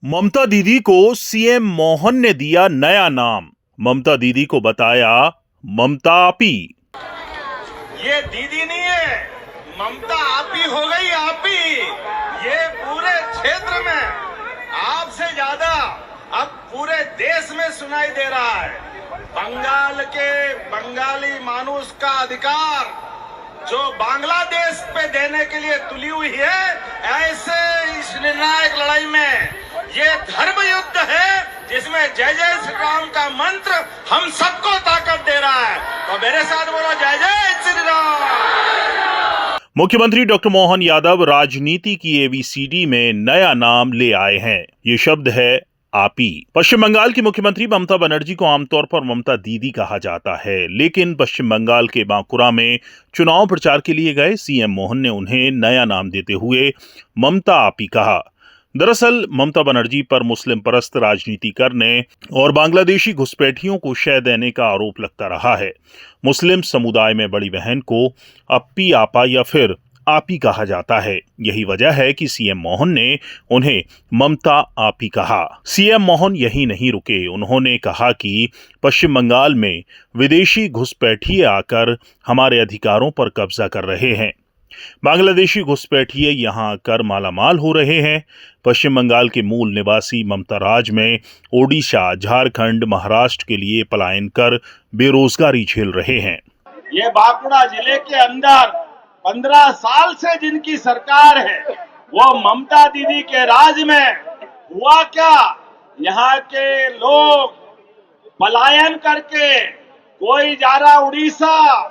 ममता दीदी को सीएम मोहन ने दिया नया नाम। ममता दीदी को बताया ममता आपी। ये दीदी नहीं है, ममता आपी हो गई। आपी ये पूरे क्षेत्र में आपसे ज्यादा अब पूरे देश में सुनाई दे रहा है। बंगाल के बंगाली मानुष का अधिकार जो बांग्लादेश पे देने के लिए तुली हुई है, ऐसे इस निर्णायक लड़ाई में ये धर्म युद्ध है जिसमें जय जय श्री राम का मंत्र हम सबको ताकत दे रहा है। तो मेरे साथ बोलो जय जय श्री राम। मुख्यमंत्री डॉक्टर मोहन यादव राजनीति की एबीसीडी में नया नाम ले आए हैं। ये शब्द है आपी। पश्चिम बंगाल की मुख्यमंत्री ममता बनर्जी को आमतौर पर ममता दीदी कहा जाता है, लेकिन पश्चिम बंगाल के बांकुरा में चुनाव प्रचार के लिए गए सीएम मोहन ने उन्हें नया नाम देते हुए ममता आपी कहा। दरअसल ममता बनर्जी पर मुस्लिम परस्त राजनीति करने और बांग्लादेशी घुसपैठियों को शय देने का आरोप लगता रहा है। मुस्लिम समुदाय में बड़ी बहन को अप्पी आपा या फिर आपी कहा जाता है। यही वजह है कि सीएम मोहन ने उन्हें ममता आपी कहा। सीएम मोहन यही नहीं रुके, उन्होंने कहा कि पश्चिम बंगाल में विदेशी घुसपैठिए आकर हमारे अधिकारों पर कब्जा कर रहे हैं। बांग्लादेशी घुसपैठिए यहां आकर मालामाल हो रहे हैं। पश्चिम बंगाल के मूल निवासी ममता राज में ओडिशा, झारखंड, महाराष्ट्र के लिए पलायन कर बेरोजगारी झेल रहे हैं। ये बांकुड़ा जिले के अंदर 15 साल से जिनकी सरकार है, वो ममता दीदी के राज में हुआ क्या? यहाँ के लोग पलायन करके कोई जा रहा उड़ीसा,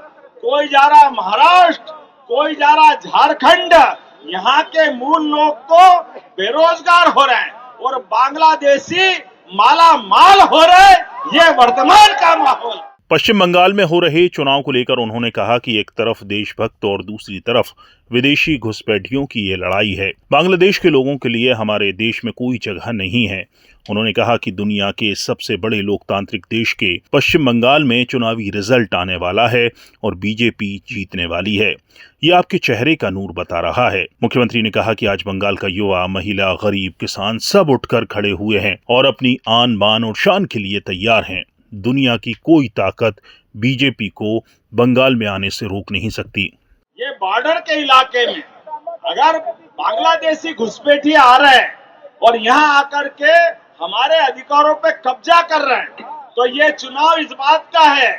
कोई जा रहा महाराष्ट्र, कोई जा रहा झारखंड। यहाँ के मूल लोग तो बेरोजगार हो रहे हैं और बांग्लादेशी माला माल हो रहे। ये वर्तमान का माहौल। पश्चिम बंगाल में हो रहे चुनाव को लेकर उन्होंने कहा कि एक तरफ देशभक्त और दूसरी तरफ विदेशी घुसपैठियों की ये लड़ाई है। बांग्लादेश के लोगों के लिए हमारे देश में कोई जगह नहीं है। उन्होंने कहा कि दुनिया के सबसे बड़े लोकतांत्रिक देश के पश्चिम बंगाल में चुनावी रिजल्ट आने वाला है और बीजेपी जीतने वाली है। ये आपके चेहरे का नूर बता रहा है। मुख्यमंत्री ने कहा कि आज बंगाल का युवा, महिला, गरीब, किसान सब उठकर खड़े हुए हैं और अपनी आन बान और शान के लिए तैयार हैं। दुनिया की कोई ताकत बीजेपी को बंगाल में आने से रोक नहीं सकती। ये बॉर्डर के इलाके में अगर बांग्लादेशी घुसपैठिए आ रहे हैं और यहाँ आकर के हमारे अधिकारों पे कब्जा कर रहे हैं, तो ये चुनाव इस बात का है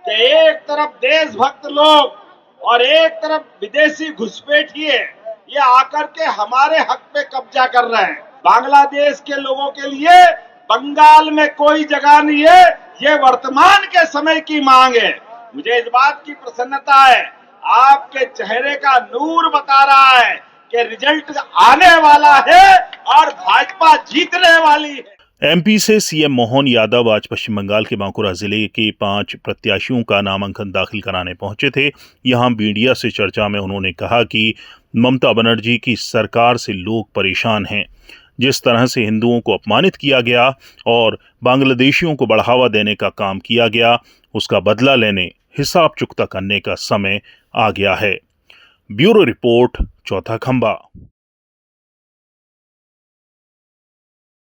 कि एक तरफ देशभक्त लोग और एक तरफ विदेशी घुसपैठिए ये आकर के हमारे हक पे कब्जा कर रहे हैं। बांग्लादेश के लोगों के लिए बंगाल में कोई जगह नहीं है। ये वर्तमान के समय की मांग है। मुझे इस बात की प्रसन्नता है, आपके चेहरे का नूर बता रहा है कि रिजल्ट आने वाला है और भाजपा जीतने वाली है। एमपी से सीएम मोहन यादव आज पश्चिम बंगाल के बांकुरा जिले के 5 प्रत्याशियों का नामांकन दाखिल कराने पहुंचे थे। यहां मीडिया से चर्चा में उन्होंने कहा कि ममता बनर्जी की सरकार से लोग परेशान हैं। जिस तरह से हिंदुओं को अपमानित किया गया और बांग्लादेशियों को बढ़ावा देने का काम किया गया, उसका बदला लेने, हिसाब चुकता करने का समय आ गया है। ब्यूरो रिपोर्ट, चौथा खंबा।